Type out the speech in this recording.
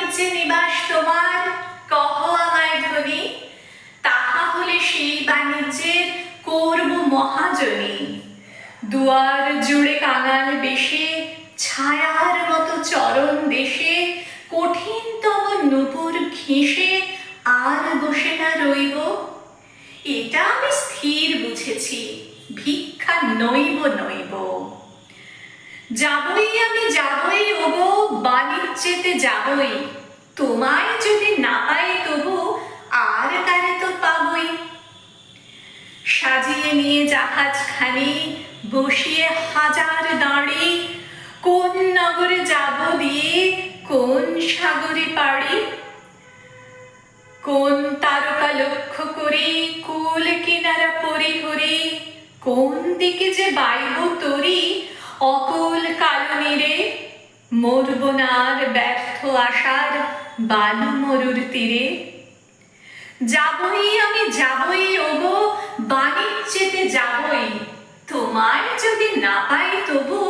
বাণিজ্যে নিবাস তোমার, কহ আমায় ধ্বনি, তাহা হলে সেই বাণিজ্যের করব মহাজনী। দুয়ার জুড়ে কাঙাল বেশে, ছায়ার মতো চরণ দেশে, কঠিনতম নূপুর ঘেঁষে আর বসে না রইব। এটা আমি স্থির বুঝেছি, ভিক্ষা নইব নইব। যাবই আমি যাবই ওগো, বাণিজ্যেতে যাবই, তোমায় যদি না পাই তবু আর কারে তো পাবই। সাজিয়ে নিয়ে জাহাজখানি, বসিয়ে হাজার দাঁড়ি, কোন নগরে যাব দিয়ে, কোন সাগরে পাড়ি। কোন তারকা লক্ষ্য করি, কুল কিনারা পরিহরি, কোন দিকে যে বাইব তরি, অকুল কালনীরে। মরব না আর ব্যর্থ আশার বালু মরুর তীরে। যাবই আমি যাবই ওগো, বাণিজ্যেতে যাবই, তোমায় যদি না পাই তবু